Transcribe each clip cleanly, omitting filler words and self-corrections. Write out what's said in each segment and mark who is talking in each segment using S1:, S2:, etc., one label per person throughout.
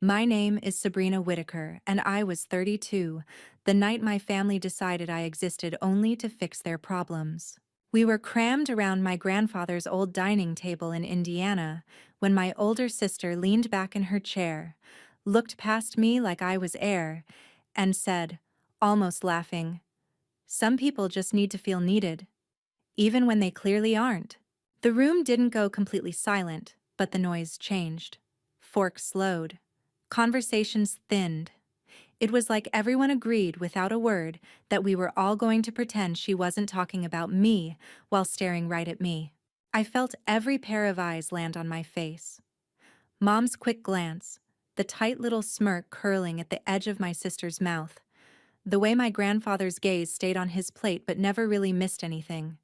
S1: My name is Sabrina Whitaker, and I was 32, the night my family decided I existed only to fix their problems. We were crammed around my grandfather's old dining table in Indiana when my older sister leaned back in her chair, looked past me like I was air, and said, almost laughing, "Some people just need to feel needed, even when they clearly aren't." The room didn't go completely silent, but the noise changed. Forks slowed. Conversations thinned. It was like everyone agreed without a word that we were all going to pretend she wasn't talking about me while staring right at me. I felt every pair of eyes land on my face. Mom's quick glance, the tight little smirk curling at the edge of my sister's mouth, the way my grandfather's gaze stayed on his plate but never really missed anything.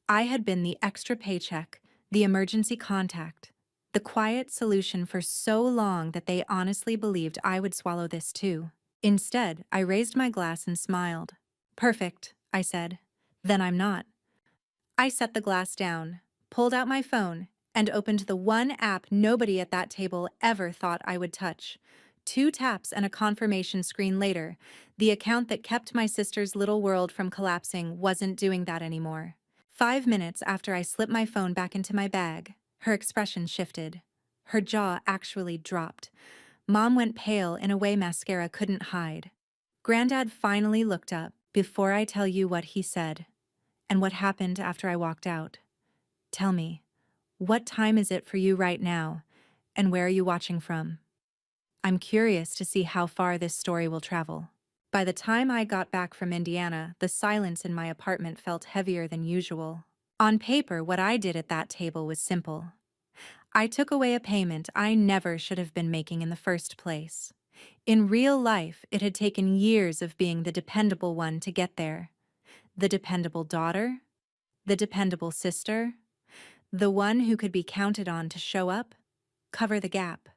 S1: I had been the extra paycheck, the emergency contact, the quiet solution for so long that they honestly believed I would swallow this too. Instead, I raised my glass and smiled. "Perfect," I said. "Then I'm not." I set the glass down, pulled out my phone, and opened the one app nobody at that table ever thought I would touch. 2 taps and a confirmation screen later, the account that kept my sister's little world from collapsing wasn't doing that anymore. 5 minutes after I slipped my phone back into my bag, her expression shifted. Her jaw actually dropped. Mom went pale in a way mascara couldn't hide. Granddad finally looked up. "Before I tell you what he said, and what happened after I walked out, tell me, what time is it for you right now, and where are you watching from? I'm curious to see how far this story will travel." By the time I got back from Indiana, the silence in my apartment felt heavier than usual. On paper, what I did at that table was simple. I took away a payment I never should have been making in the first place. In real life, it had taken years of being the dependable one to get there. The dependable daughter, the dependable sister, the one who could be counted on to show up, cover the gap,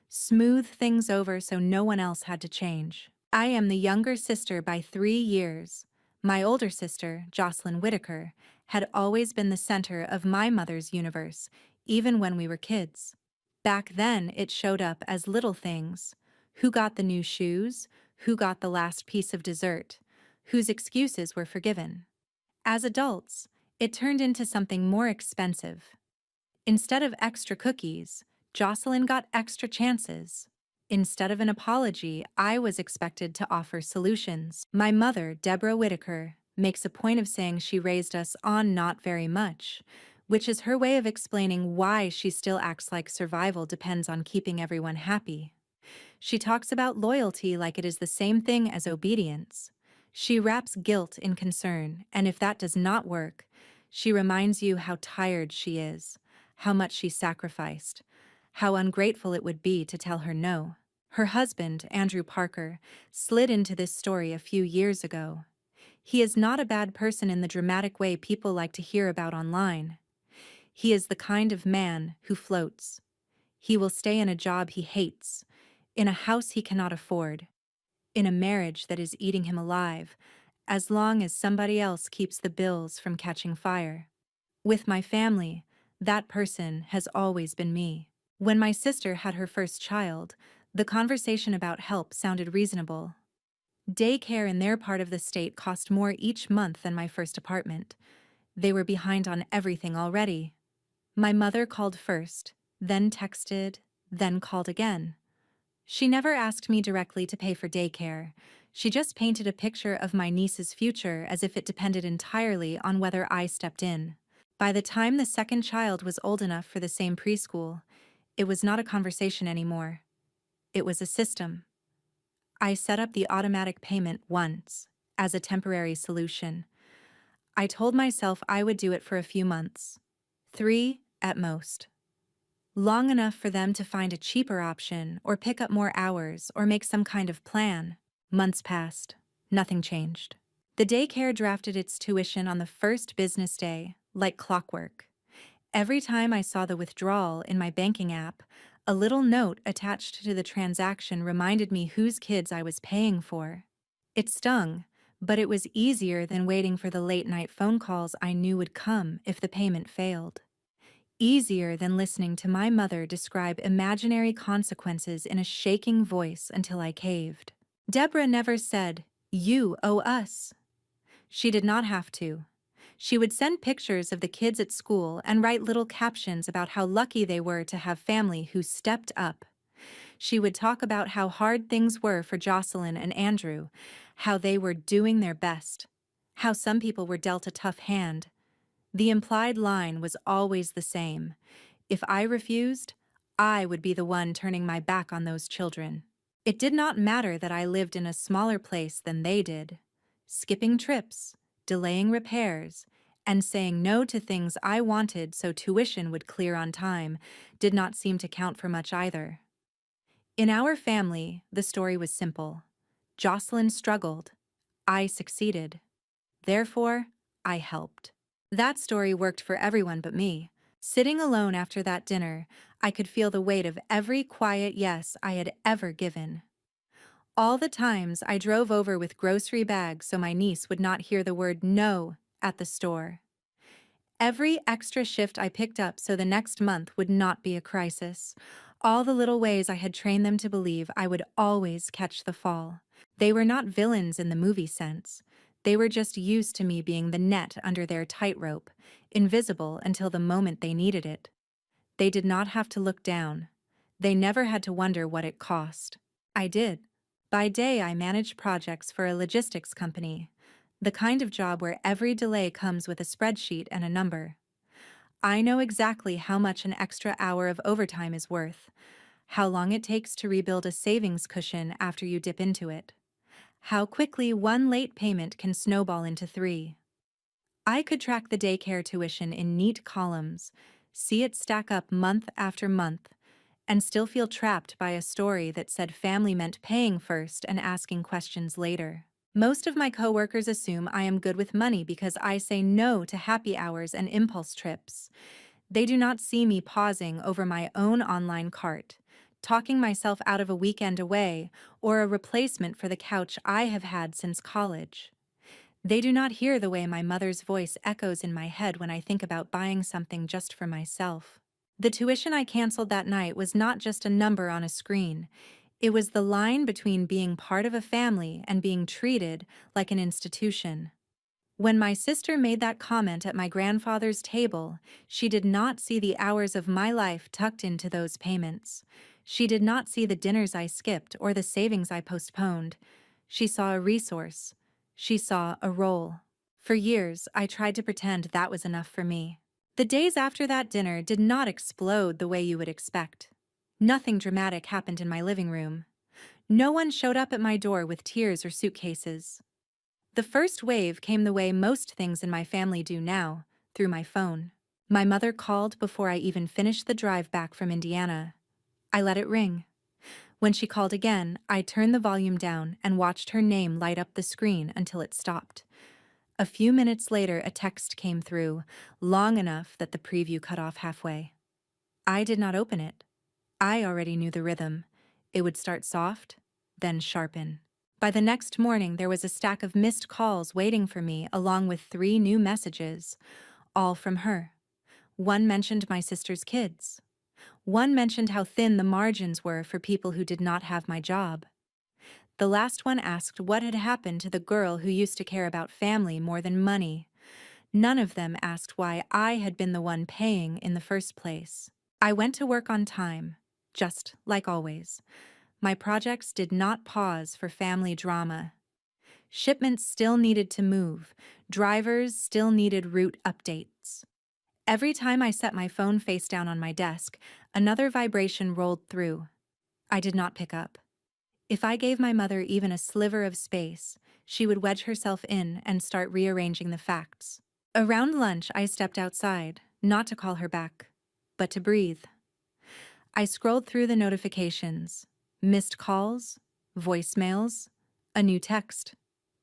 S1: smooth things over so no one else had to change. I am the younger sister by 3 years. My older sister, Jocelyn Whitaker, had always been the center of my mother's universe, even when we were kids. Back then, it showed up as little things. Who got the new shoes? Who got the last piece of dessert? Whose excuses were forgiven? As adults, it turned into something more expensive. Instead of extra cookies, Jocelyn got extra chances. Instead of an apology, I was expected to offer solutions. My mother, Deborah Whitaker, makes a point of saying she raised us on not very much, which is her way of explaining why she still acts like survival depends on keeping everyone happy. She talks about loyalty like it is the same thing as obedience. She wraps guilt in concern, and if that does not work, she reminds you how tired she is, how much she sacrificed, how ungrateful it would be to tell her no. Her husband, Andrew Parker, slid into this story a few years ago. He is not a bad person in the dramatic way people like to hear about online. He is the kind of man who floats. He will stay in a job he hates, in a house he cannot afford, in a marriage that is eating him alive, as long as somebody else keeps the bills from catching fire. With my family, that person has always been me. When my sister had her first child, the conversation about help sounded reasonable. Daycare in their part of the state cost more each month than my first apartment. They were behind on everything already. My mother called first, then texted, then called again. She never asked me directly to pay for daycare. She just painted a picture of my niece's future as if it depended entirely on whether I stepped in. By the time the second child was old enough for the same preschool, it was not a conversation anymore. It was a system. I set up the automatic payment once, as a temporary solution. I told myself I would do it for a few months. 3 at most. Long enough for them to find a cheaper option or pick up more hours or make some kind of plan. Months passed. Nothing changed. The daycare drafted its tuition on the first business day, like clockwork. Every time I saw the withdrawal in my banking app, a little note attached to the transaction reminded me whose kids I was paying for. It stung, but it was easier than waiting for the late-night phone calls I knew would come if the payment failed. Easier than listening to my mother describe imaginary consequences in a shaking voice until I caved. Deborah never said, "You owe us." She did not have to. She would send pictures of the kids at school and write little captions about how lucky they were to have family who stepped up. She would talk about how hard things were for Jocelyn and Andrew, how they were doing their best, how some people were dealt a tough hand. The implied line was always the same. If I refused, I would be the one turning my back on those children. It did not matter that I lived in a smaller place than they did. Skipping trips, delaying repairs, and saying no to things I wanted so tuition would clear on time did not seem to count for much either. In our family, the story was simple. Jocelyn struggled. I succeeded. Therefore, I helped. That story worked for everyone but me. Sitting alone after that dinner, I could feel the weight of every quiet yes I had ever given. All the times I drove over with grocery bags so my niece would not hear the word no at the store. Every extra shift I picked up so the next month would not be a crisis. All the little ways I had trained them to believe I would always catch the fall. They were not villains in the movie sense. They were just used to me being the net under their tightrope, invisible until the moment they needed it. They did not have to look down. They never had to wonder what it cost. I did. By day, I managed projects for a logistics company, the kind of job where every delay comes with a spreadsheet and a number. I know exactly how much an extra hour of overtime is worth, how long it takes to rebuild a savings cushion after you dip into it, how quickly one late payment can snowball into 3. I could track the daycare tuition in neat columns, see it stack up month after month, and still feel trapped by a story that said family meant paying first and asking questions later. Most of my coworkers assume I am good with money because I say no to happy hours and impulse trips. They do not see me pausing over my own online cart, talking myself out of a weekend away or a replacement for the couch I have had since college. They do not hear the way my mother's voice echoes in my head when I think about buying something just for myself. The tuition I canceled that night was not just a number on a screen. It was the line between being part of a family and being treated like an institution. When my sister made that comment at my grandfather's table, she did not see the hours of my life tucked into those payments. She did not see the dinners I skipped or the savings I postponed. She saw a resource. She saw a role. For years, I tried to pretend that was enough for me. The days after that dinner did not explode the way you would expect. Nothing dramatic happened in my living room. No one showed up at my door with tears or suitcases. The first wave came the way most things in my family do now, through my phone. My mother called before I even finished the drive back from Indiana. I let it ring. When she called again, I turned the volume down and watched her name light up the screen until it stopped. A few minutes later, a text came through, long enough that the preview cut off halfway. I did not open it. I already knew the rhythm. It would start soft, then sharpen. By the next morning, there was a stack of missed calls waiting for me, along with 3 new messages, all from her. One mentioned my sister's kids. One mentioned how thin the margins were for people who did not have my job. The last one asked what had happened to the girl who used to care about family more than money. None of them asked why I had been the one paying in the first place. I went to work on time, just like always. My projects did not pause for family drama. Shipments still needed to move. Drivers still needed route updates. Every time I set my phone face down on my desk, another vibration rolled through. I did not pick up. If I gave my mother even a sliver of space, she would wedge herself in and start rearranging the facts. Around lunch, I stepped outside, not to call her back, but to breathe. I scrolled through the notifications. Missed calls, voicemails, a new text.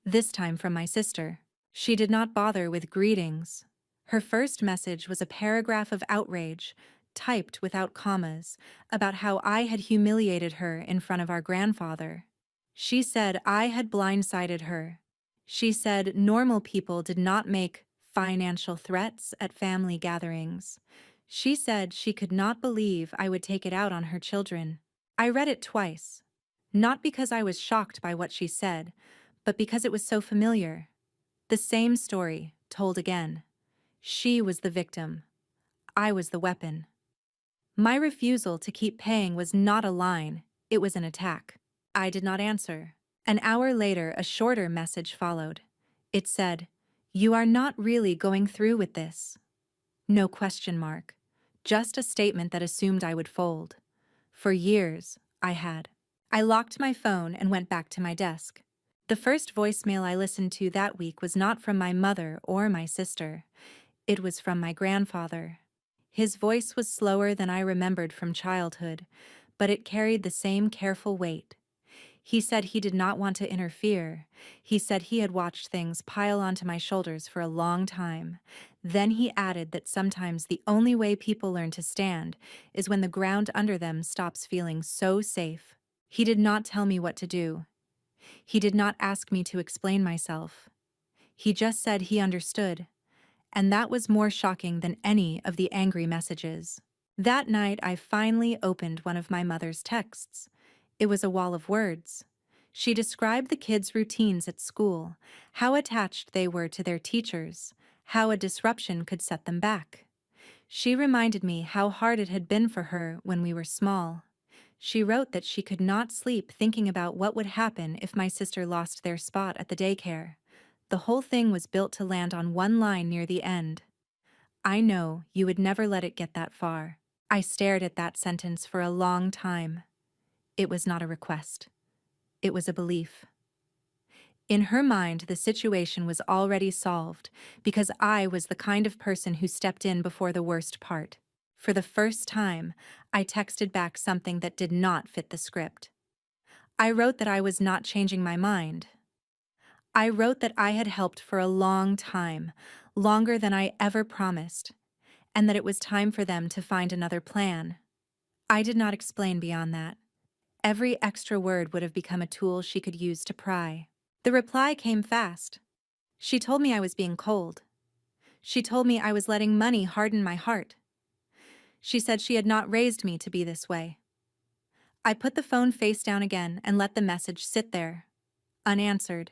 S1: This time from my sister. She did not bother with greetings. Her first message was a paragraph of outrage, typed without commas, about how I had humiliated her in front of our grandfather. She said I had blindsided her. She said normal people did not make financial threats at family gatherings. She said she could not believe I would take it out on her children. I read it twice, not because I was shocked by what she said, but because it was so familiar. The same story, told again. She was the victim. I was the weapon. My refusal to keep paying was not a line, it was an attack. I did not answer. An hour later, a shorter message followed. It said, "You are not really going through with this." No question mark. Just a statement that assumed I would fold. For years, I had. I locked my phone and went back to my desk. The first voicemail I listened to that week was not from my mother or my sister. It was from my grandfather. His voice was slower than I remembered from childhood, but it carried the same careful weight. He said he did not want to interfere. He said he had watched things pile onto my shoulders for a long time. Then he added that sometimes the only way people learn to stand is when the ground under them stops feeling so safe. He did not tell me what to do. He did not ask me to explain myself. He just said he understood, and that was more shocking than any of the angry messages. That night, I finally opened one of my mother's texts. It was a wall of words. She described the kids' routines at school, how attached they were to their teachers, how a disruption could set them back. She reminded me how hard it had been for her when we were small. She wrote that she could not sleep thinking about what would happen if my sister lost their spot at the daycare. The whole thing was built to land on one line near the end. "I know you would never let it get that far." I stared at that sentence for a long time. It was not a request. It was a belief. In her mind, the situation was already solved because I was the kind of person who stepped in before the worst part. For the first time, I texted back something that did not fit the script. I wrote that I was not changing my mind. I wrote that I had helped for a long time, longer than I ever promised, and that it was time for them to find another plan. I did not explain beyond that. Every extra word would have become a tool she could use to pry. The reply came fast. She told me I was being cold. She told me I was letting money harden my heart. She said she had not raised me to be this way. I put the phone face down again and let the message sit there, unanswered.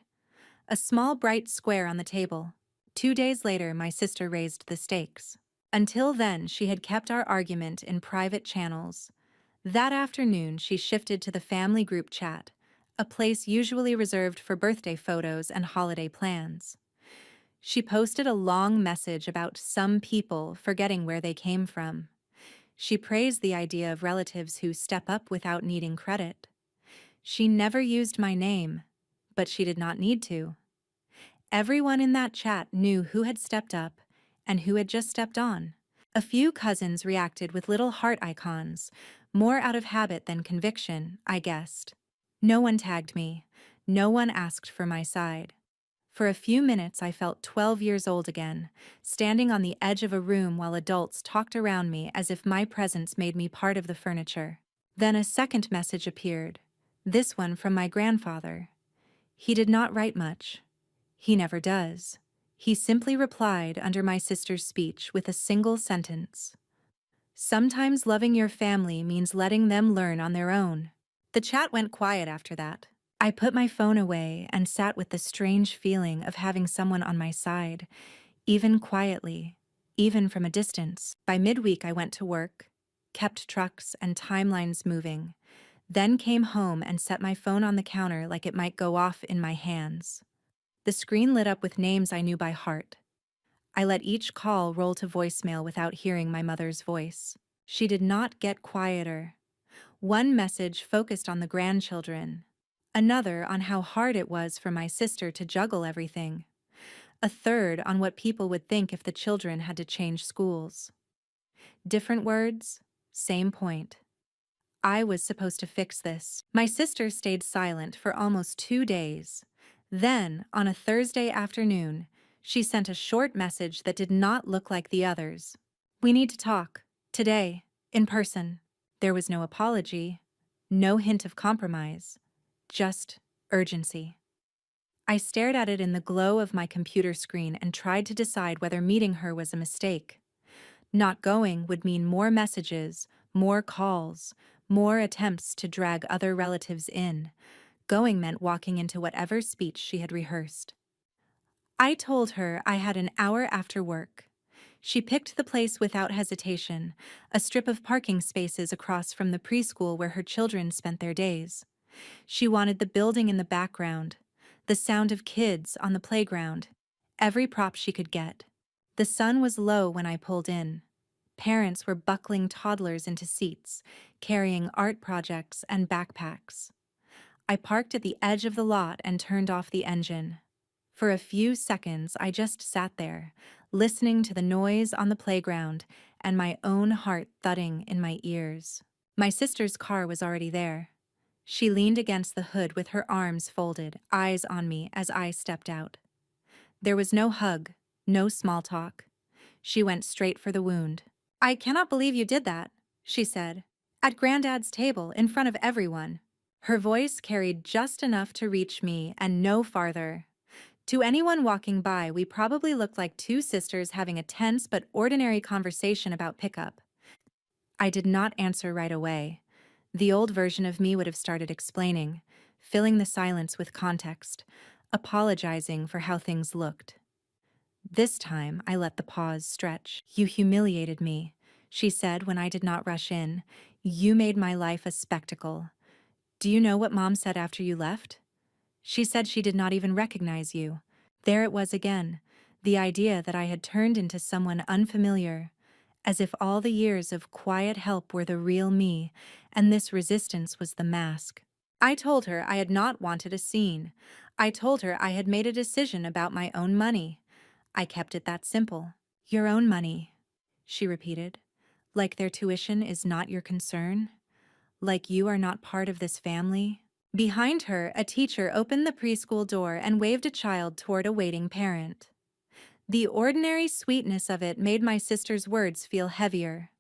S1: A small bright square on the table. 2 days later, my sister raised the stakes. Until then, she had kept our argument in private channels. That afternoon, she shifted to the family group chat, a place usually reserved for birthday photos and holiday plans. She posted a long message about some people forgetting where they came from. She praised the idea of relatives who step up without needing credit. She never used my name, but she did not need to. Everyone in that chat knew who had stepped up and who had just stepped on. A few cousins reacted with little heart icons, more out of habit than conviction, I guessed. No one tagged me. No one asked for my side. For a few minutes, I felt 12 years old again, standing on the edge of a room while adults talked around me as if my presence made me part of the furniture. Then a second message appeared, this one from my grandfather. He did not write much. He never does. He simply replied under my sister's speech with a single sentence. "Sometimes loving your family means letting them learn on their own." The chat went quiet after that. I put my phone away and sat with the strange feeling of having someone on my side, even quietly, even from a distance. By midweek, I went to work, kept trucks and timelines moving, then came home and set my phone on the counter like it might go off in my hands. The screen lit up with names I knew by heart. I let each call roll to voicemail without hearing my mother's voice. She did not get quieter. One message focused on the grandchildren. Another on how hard it was for my sister to juggle everything. A third on what people would think if the children had to change schools. Different words, same point. I was supposed to fix this. My sister stayed silent for almost 2 days. Then, on a Thursday afternoon, she sent a short message that did not look like the others. "We need to talk. Today. In person." There was no apology, no hint of compromise, just urgency. I stared at it in the glow of my computer screen and tried to decide whether meeting her was a mistake. Not going would mean more messages, more calls, more attempts to drag other relatives in. Going meant walking into whatever speech she had rehearsed. I told her I had an hour after work. She picked the place without hesitation, a strip of parking spaces across from the preschool where her children spent their days. She wanted the building in the background, the sound of kids on the playground, every prop she could get. The sun was low when I pulled in. Parents were buckling toddlers into seats, carrying art projects and backpacks. I parked at the edge of the lot and turned off the engine. For a few seconds, I just sat there, listening to the noise on the playground and my own heart thudding in my ears. My sister's car was already there. She leaned against the hood with her arms folded, eyes on me as I stepped out. There was no hug, no small talk. She went straight for the wound. "I cannot believe you did that," she said. "At Granddad's table, in front of everyone." Her voice carried just enough to reach me and no farther. To anyone walking by, we probably looked like two sisters having a tense but ordinary conversation about pickup. I did not answer right away. The old version of me would have started explaining, filling the silence with context, apologizing for how things looked. This time, I let the pause stretch. "You humiliated me," she said when I did not rush in. "You made my life a spectacle. Do you know what Mom said after you left? She said she did not even recognize you." There it was again, the idea that I had turned into someone unfamiliar, as if all the years of quiet help were the real me, and this resistance was the mask. I told her I had not wanted a scene. I told her I had made a decision about my own money. I kept it that simple. "Your own money," she repeated. "Like their tuition is not your concern? Like you are not part of this family?" Behind her, a teacher opened the preschool door and waved a child toward a waiting parent. The ordinary sweetness of it made my sister's words feel heavier.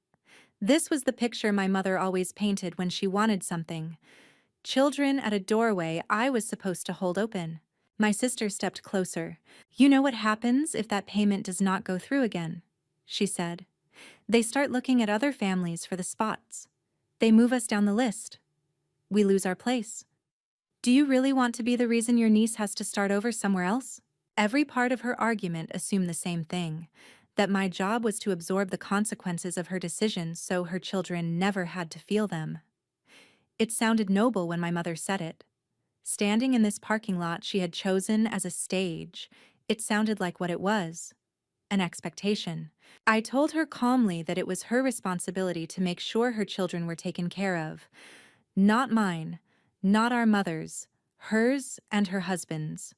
S1: This was the picture my mother always painted when she wanted something. Children at a doorway I was supposed to hold open. My sister stepped closer. "You know what happens if that payment does not go through again?" she said. "They start looking at other families for the spots. They move us down the list. We lose our place. Do you really want to be the reason your niece has to start over somewhere else?" Every part of her argument assumed the same thing, that my job was to absorb the consequences of her decisions so her children never had to feel them. It sounded noble when my mother said it. Standing in this parking lot she had chosen as a stage, it sounded like what it was, an expectation. I told her calmly that it was her responsibility to make sure her children were taken care of. Not mine, not our mother's, hers and her husband's.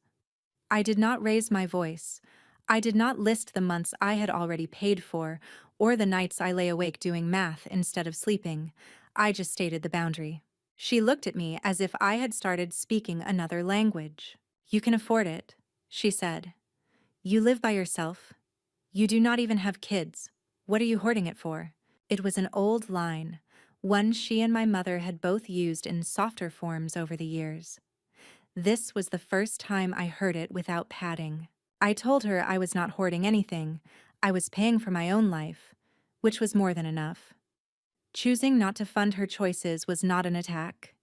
S1: I did not raise my voice. I did not list the months I had already paid for, or the nights I lay awake doing math instead of sleeping. I just stated the boundary. She looked at me as if I had started speaking another language. "You can afford it," she said. "You live by yourself. You do not even have kids. What are you hoarding it for?" It was an old line, one she and my mother had both used in softer forms over the years. This was the first time I heard it without padding. I told her I was not hoarding anything. I was paying for my own life, which was more than enough. Choosing not to fund her choices was not an attack.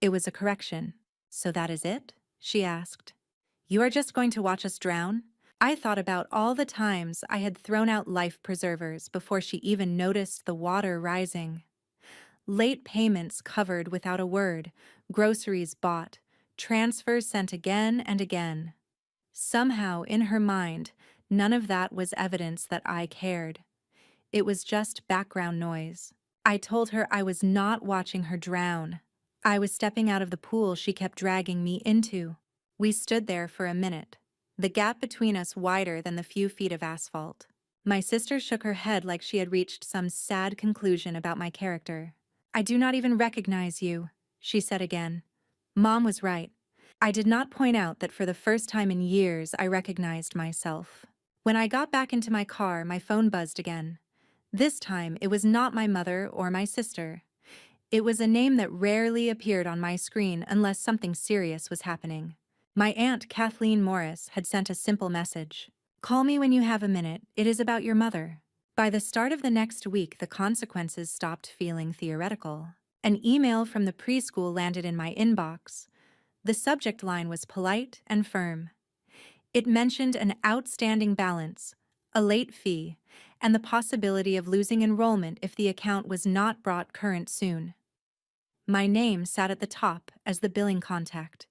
S1: It was a correction. "So that is it?" she asked. "You are just going to watch us drown?" I thought about all the times I had thrown out life preservers before she even noticed the water rising. Late payments covered without a word, groceries bought, transfers sent again and again. Somehow, in her mind, none of that was evidence that I cared. It was just background noise. I told her I was not watching her drown. I was stepping out of the pool she kept dragging me into. We stood there for a minute, the gap between us wider than the few feet of asphalt. My sister shook her head like she had reached some sad conclusion about my character. "I do not even recognize you," she said again. Mom was right. I did not point out that for the first time in years I recognized myself. When I got back into my car, my phone buzzed again. This time, it was not my mother or my sister. It was a name that rarely appeared on my screen unless something serious was happening. My aunt, Kathleen Morris, had sent a simple message. "Call me when you have a minute. It is about your mother." By the start of the next week, the consequences stopped feeling theoretical. An email from the preschool landed in my inbox. The subject line was polite and firm. It mentioned an outstanding balance, a late fee, and the possibility of losing enrollment if the account was not brought current soon. My name sat at the top as the billing contact,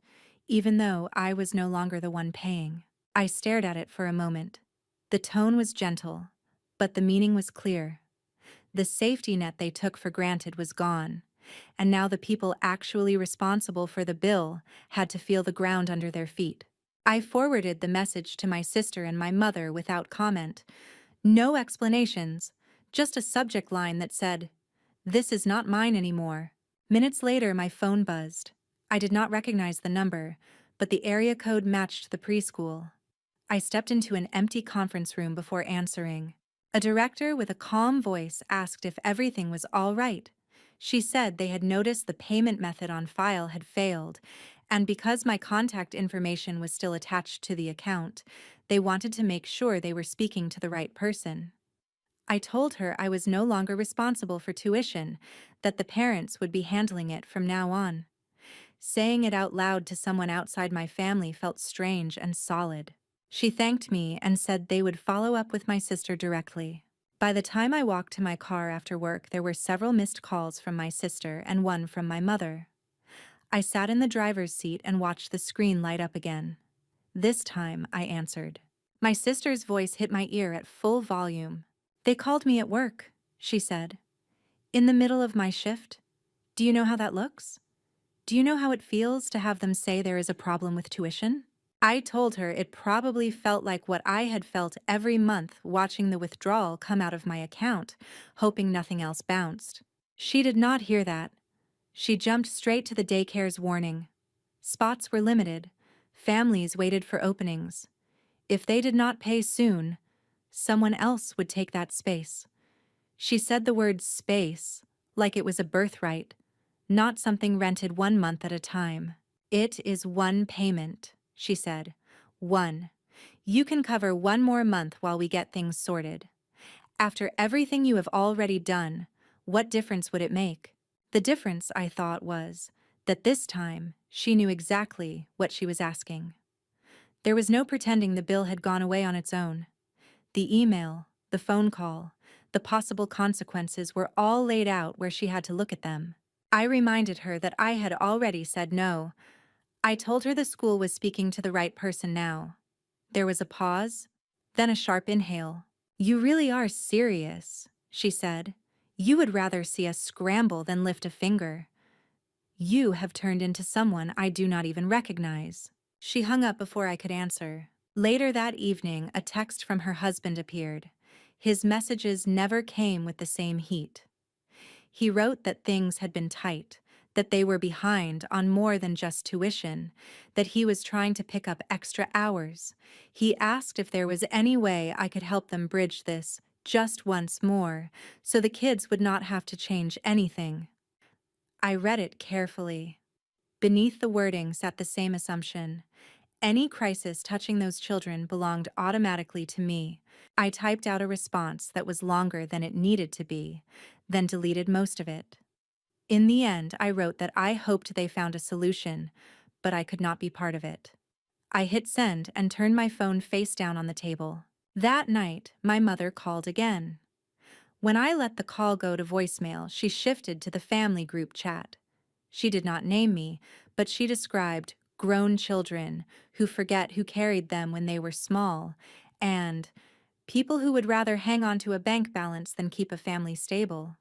S1: even though I was no longer the one paying. I stared at it for a moment. The tone was gentle, but the meaning was clear. The safety net they took for granted was gone, and now the people actually responsible for the bill had to feel the ground under their feet. I forwarded the message to my sister and my mother without comment. No explanations, just a subject line that said, "This is not mine anymore." Minutes later, my phone buzzed. I did not recognize the number, but the area code matched the preschool. I stepped into an empty conference room before answering. A director with a calm voice asked if everything was all right. She said they had noticed the payment method on file had failed, and because my contact information was still attached to the account, they wanted to make sure they were speaking to the right person. I told her I was no longer responsible for tuition, that the parents would be handling it from now on. Saying it out loud to someone outside my family felt strange and solid. She thanked me and said they would follow up with my sister directly. By the time I walked to my car after work, there were several missed calls from my sister and one from my mother. I sat in the driver's seat and watched the screen light up again. This time, I answered. My sister's voice hit my ear at full volume. "They called me at work," she said. "In the middle of my shift. Do you know how that looks? Do you know how it feels to have them say there is a problem with tuition?" I told her it probably felt like what I had felt every month watching the withdrawal come out of my account, hoping nothing else bounced. She did not hear that. She jumped straight to the daycare's warning. Spots were limited. Families waited for openings. If they did not pay soon, someone else would take that space. She said the word space like it was a birthright, not something rented 1 month at a time. "It is one payment," she said. "One. You can cover one more month while we get things sorted. After everything you have already done, what difference would it make?" The difference, I thought, was that this time she knew exactly what she was asking. There was no pretending the bill had gone away on its own. The email, the phone call, the possible consequences were all laid out where she had to look at them. I reminded her that I had already said no. I told her the school was speaking to the right person now. There was a pause, then a sharp inhale. "You really are serious," she said. "You would rather see us scramble than lift a finger. You have turned into someone I do not even recognize." She hung up before I could answer. Later that evening, a text from her husband appeared. His messages never came with the same heat. He wrote that things had been tight, that they were behind on more than just tuition, that he was trying to pick up extra hours. He asked if there was any way I could help them bridge this just once more, so the kids would not have to change anything. I read it carefully. Beneath the wording sat the same assumption. Any crisis touching those children belonged automatically to me. I typed out a response that was longer than it needed to be, then deleted most of it. In the end, I wrote that I hoped they found a solution, but I could not be part of it. I hit send and turned my phone face down on the table. That night, my mother called again. When I let the call go to voicemail, she shifted to the family group chat. She did not name me, but she described grown children who forget who carried them when they were small, and people who would rather hang on to a bank balance than keep a family stable.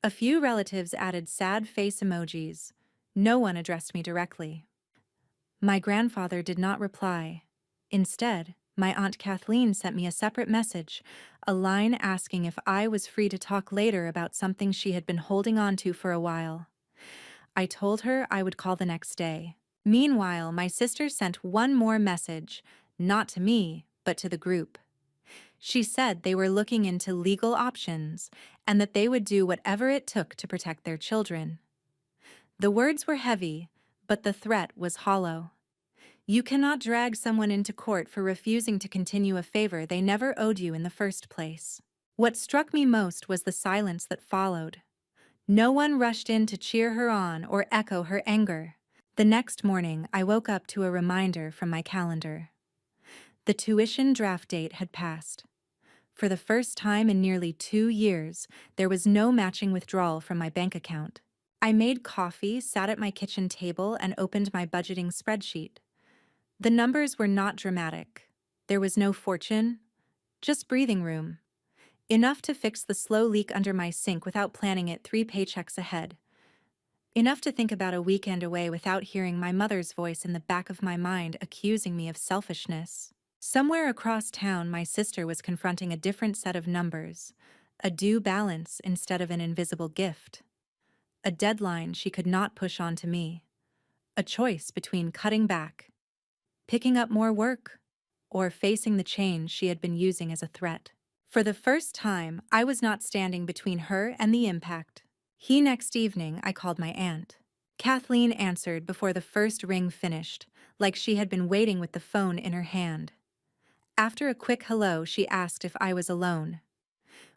S1: A few relatives added sad face emojis. No one addressed me directly. My grandfather did not reply. Instead, my Aunt Kathleen sent me a separate message, a line asking if I was free to talk later about something she had been holding on to for a while. I told her I would call the next day. Meanwhile, my sister sent one more message, not to me, but to the group. She said they were looking into legal options and that they would do whatever it took to protect their children. The words were heavy, but the threat was hollow. You cannot drag someone into court for refusing to continue a favor they never owed you in the first place. What struck me most was the silence that followed. No one rushed in to cheer her on or echo her anger. The next morning, I woke up to a reminder from my calendar. The tuition draft date had passed. For the first time in nearly 2 years, there was no matching withdrawal from my bank account. I made coffee, sat at my kitchen table, and opened my budgeting spreadsheet. The numbers were not dramatic. There was no fortune, just breathing room. Enough to fix the slow leak under my sink without planning it 3 paychecks ahead. Enough to think about a weekend away without hearing my mother's voice in the back of my mind accusing me of selfishness. Somewhere across town, my sister was confronting a different set of numbers, a due balance instead of an invisible gift, a deadline she could not push onto me, a choice between cutting back, picking up more work, or facing the change she had been using as a threat. For the first time, I was not standing between her and the impact. Next evening, I called my aunt. Kathleen answered before the first ring finished, like she had been waiting with the phone in her hand. After a quick hello, she asked if I was alone.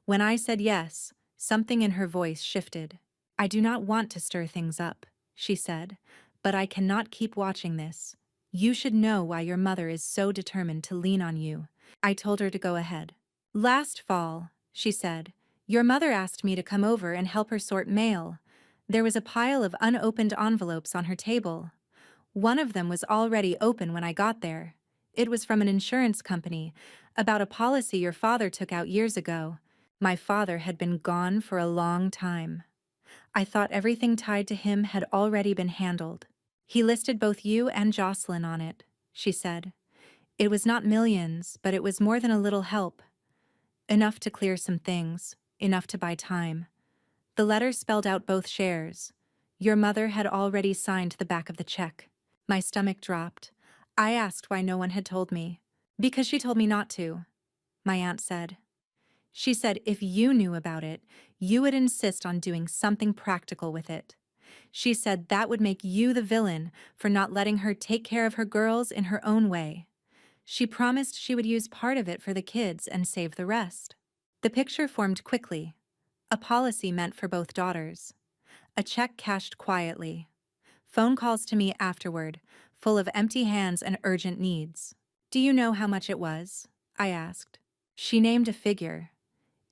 S1: When I said yes, something in her voice shifted. "I do not want to stir things up," she said, "but I cannot keep watching this. You should know why your mother is so determined to lean on you." I told her to go ahead. "Last fall," she said, "your mother asked me to come over and help her sort mail. There was a pile of unopened envelopes on her table. One of them was already open when I got there. It was from an insurance company, about a policy your father took out years ago. My father had been gone for a long time. I thought everything tied to him had already been handled. He listed both you and Jocelyn on it," she said. "It was not millions, but it was more than a little help. Enough to clear some things, enough to buy time." The letter spelled out both shares. Your mother had already signed the back of the check. My stomach dropped. I asked why no one had told me. "Because she told me not to," my aunt said. "She said if you knew about it, you would insist on doing something practical with it. She said that would make you the villain for not letting her take care of her girls in her own way. She promised she would use part of it for the kids and save the rest." The picture formed quickly. A policy meant for both daughters. A check cashed quietly. Phone calls to me afterward, full of empty hands and urgent needs. "Do you know how much it was?" I asked. She named a figure.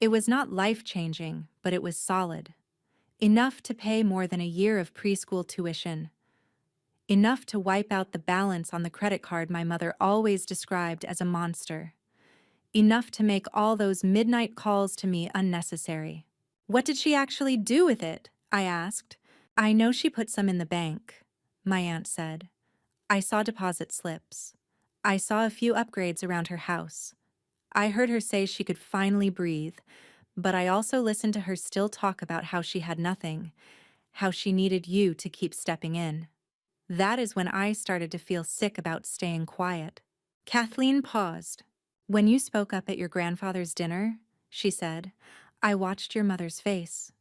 S1: It was not life-changing, but it was solid. Enough to pay more than a year of preschool tuition. Enough to wipe out the balance on the credit card my mother always described as a monster. Enough to make all those midnight calls to me unnecessary. "What did she actually do with it?" I asked. "I know she put some in the bank," my aunt said. "I saw deposit slips. I saw a few upgrades around her house. I heard her say she could finally breathe, but I also listened to her still talk about how she had nothing, how she needed you to keep stepping in." That is when I started to feel sick about staying quiet. Kathleen paused. "When you spoke up at your grandfather's dinner," she said, "I watched your mother's face.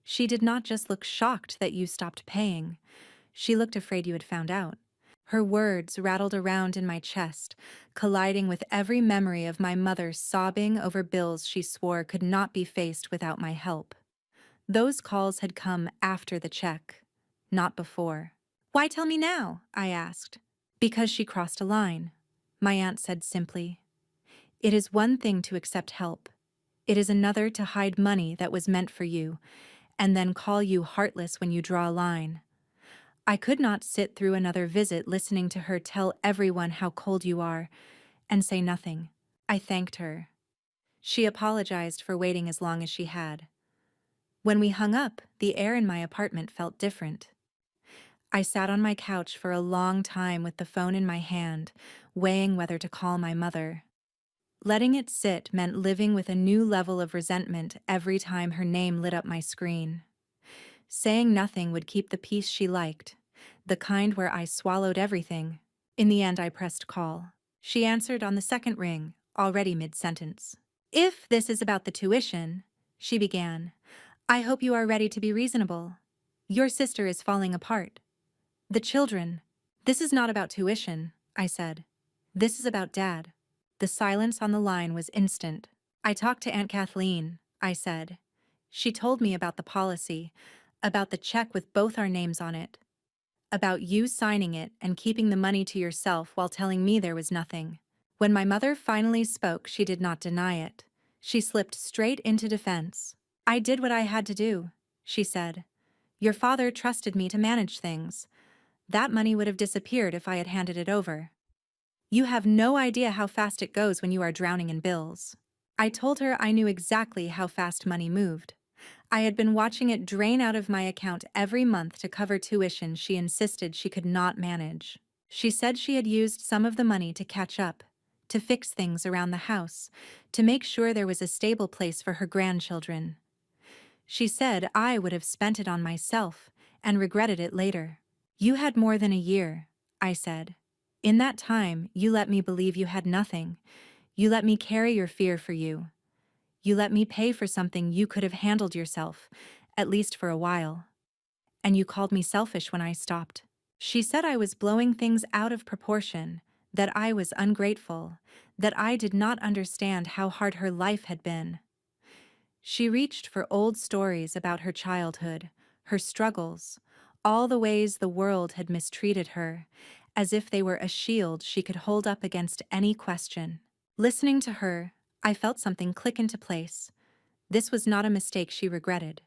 S1: She did not just look shocked that you stopped paying. She looked afraid you had found out." Her words rattled around in my chest, colliding with every memory of my mother sobbing over bills she swore could not be faced without my help. Those calls had come after the check, not before. "Why tell me now?" I asked. "Because she crossed a line," my aunt said simply. "It is one thing to accept help. It is another to hide money that was meant for you, and then call you heartless when you draw a line. I could not sit through another visit listening to her tell everyone how cold you are, and say nothing." I thanked her. She apologized for waiting as long as she had. When we hung up, the air in my apartment felt different. I sat on my couch for a long time with the phone in my hand, weighing whether to call my mother. Letting it sit meant living with a new level of resentment every time her name lit up my screen. Saying nothing would keep the peace she liked, the kind where I swallowed everything. In the end, I pressed call. She answered on the second ring, already mid-sentence. "If this is about the tuition," she began, "I hope you are ready to be reasonable. Your sister is falling apart. The children." "This is not about tuition," I said. "This is about Dad." The silence on the line was instant. I talked to Aunt Kathleen, I said. She told me about the policy, about the check with both our names on it, about you signing it and keeping the money to yourself while telling me there was nothing. When my mother finally spoke, she did not deny it. She slipped straight into defense. I did what I had to do, she said. Your father trusted me to manage things. That money would have disappeared if I had handed it over. You have no idea how fast it goes when you are drowning in bills. I told her I knew exactly how fast money moved. I had been watching it drain out of my account every month to cover tuition she insisted she could not manage. She said she had used some of the money to catch up, to fix things around the house, to make sure there was a stable place for her grandchildren. She said I would have spent it on myself and regretted it later. You had more than a year, I said. In that time, you let me believe you had nothing. You let me carry your fear for you. You let me pay for something you could have handled yourself, at least for a while. And you called me selfish when I stopped. She said I was blowing things out of proportion, that I was ungrateful, that I did not understand how hard her life had been. She reached for old stories about her childhood, her struggles, all the ways the world had mistreated her, as if they were a shield she could hold up against any question. Listening to her, I felt something click into place. This was not a mistake she regretted.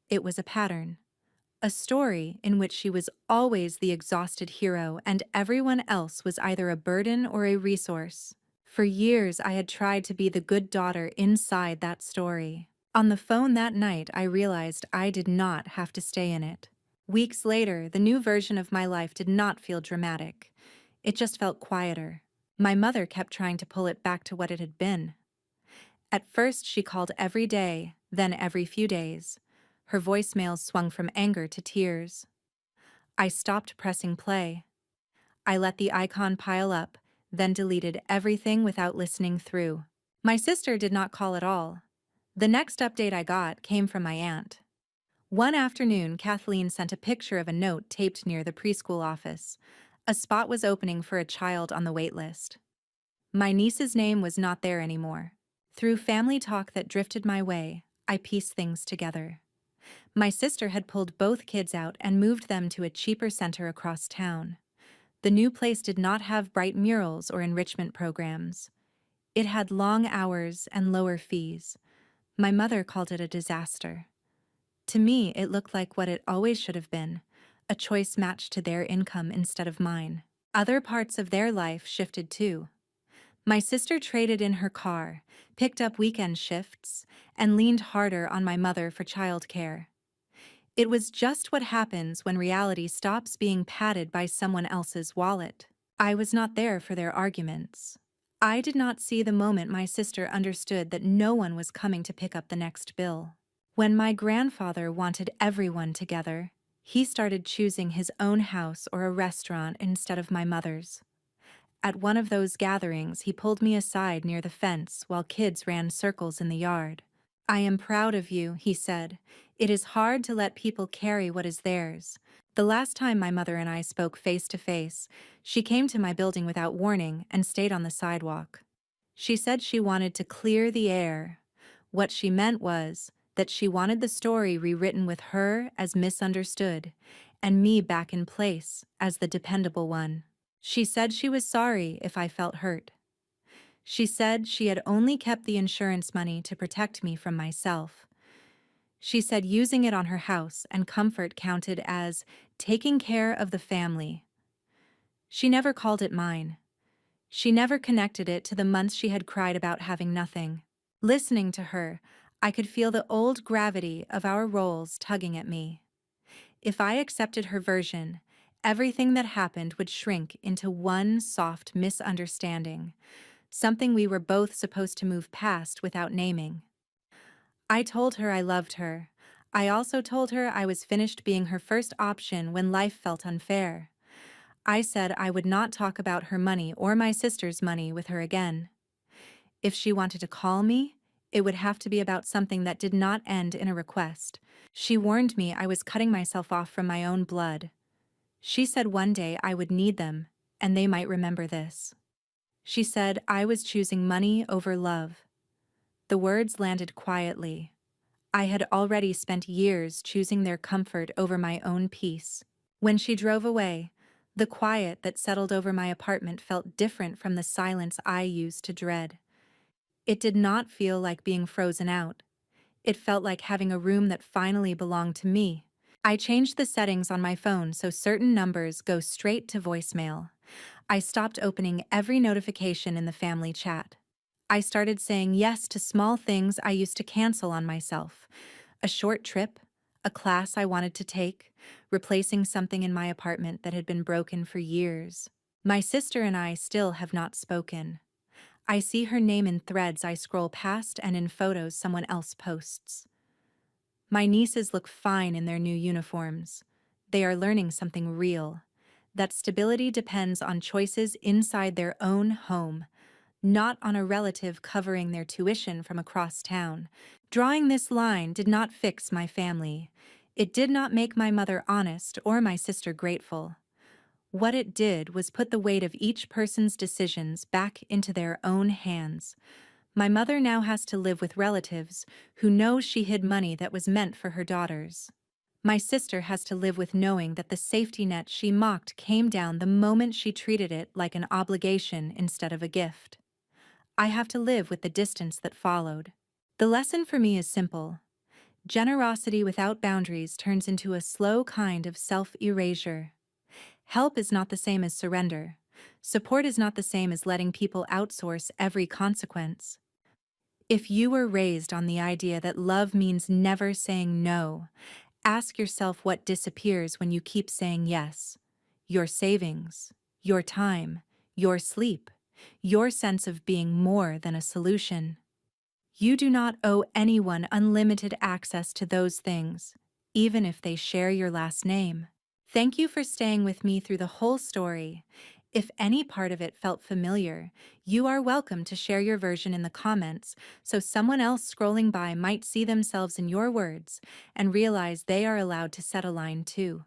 S1: It was a pattern. A story in which she was always the exhausted hero and everyone else was either a burden or a resource. For years, I had tried to be the good daughter inside that story. On the phone that night, I realized I did not have to stay in it. Weeks later, the new version of my life did not feel dramatic. It just felt quieter. My mother kept trying to pull it back to what it had been. At first, she called every day, then every few days. Her voicemails swung from anger to tears. I stopped pressing play. I let the icon pile up, then deleted everything without listening through. My sister did not call at all. The next update I got came from my aunt. One afternoon, Kathleen sent a picture of a note taped near the preschool office. A spot was opening for a child on the wait list. My niece's name was not there anymore. Through family talk that drifted my way, I pieced things together. My sister had pulled both kids out and moved them to a cheaper center across town. The new place did not have bright murals or enrichment programs. It had long hours and lower fees. My mother called it a disaster. To me, it looked like what it always should have been, a choice matched to their income instead of mine. Other parts of their life shifted too. My sister traded in her car, picked up weekend shifts, and leaned harder on my mother for childcare. It was just what happens when reality stops being padded by someone else's wallet. I was not there for their arguments. I did not see the moment my sister understood that no one was coming to pick up the next bill. When my grandfather wanted everyone together, he started choosing his own house or a restaurant instead of my mother's. At one of those gatherings, he pulled me aside near the fence while kids ran circles in the yard. I am proud of you, he said. It is hard to let people carry what is theirs. The last time my mother and I spoke face to face, she came to my building without warning and stayed on the sidewalk. She said she wanted to clear the air. What she meant was that she wanted the story rewritten with her as misunderstood, and me back in place as the dependable one. She said she was sorry if I felt hurt. She said she had only kept the insurance money to protect me from myself. She said using it on her house and comfort counted as taking care of the family. She never called it mine. She never connected it to the months she had cried about having nothing. Listening to her, I could feel the old gravity of our roles tugging at me. If I accepted her version, everything that happened would shrink into one soft misunderstanding, something we were both supposed to move past without naming. I told her I loved her. I also told her I was finished being her first option when life felt unfair. I said I would not talk about her money or my sister's money with her again. If she wanted to call me, it would have to be about something that did not end in a request. She warned me I was cutting myself off from my own blood. She said one day I would need them, and they might remember this. She said I was choosing money over love. The words landed quietly. I had already spent years choosing their comfort over my own peace. When she drove away, the quiet that settled over my apartment felt different from the silence I used to dread. It did not feel like being frozen out. It felt like having a room that finally belonged to me. I changed the settings on my phone so certain numbers go straight to voicemail. I stopped opening every notification in the family chat. I started saying yes to small things I used to cancel on myself. A short trip, a class I wanted to take, replacing something in my apartment that had been broken for years. My sister and I still have not spoken. I see her name in threads I scroll past and in photos someone else posts. My nieces look fine in their new uniforms. They are learning something real. That stability depends on choices inside their own home, not on a relative covering their tuition from across town. Drawing this line did not fix my family. It did not make my mother honest or my sister grateful. What it did was put the weight of each person's decisions back into their own hands. My mother now has to live with relatives who know she hid money that was meant for her daughters. My sister has to live with knowing that the safety net she mocked came down the moment she treated it like an obligation instead of a gift. I have to live with the distance that followed. The lesson for me is simple. Generosity without boundaries turns into a slow kind of self-erasure. Help is not the same as surrender. Support is not the same as letting people outsource every consequence. If you were raised on the idea that love means never saying no, ask yourself what disappears when you keep saying yes. Your savings, your time, your sleep, your sense of being more than a solution. You do not owe anyone unlimited access to those things, even if they share your last name. Thank you for staying with me through the whole story. If any part of it felt familiar, you are welcome to share your version in the comments so someone else scrolling by might see themselves in your words and realize they are allowed to set a line too.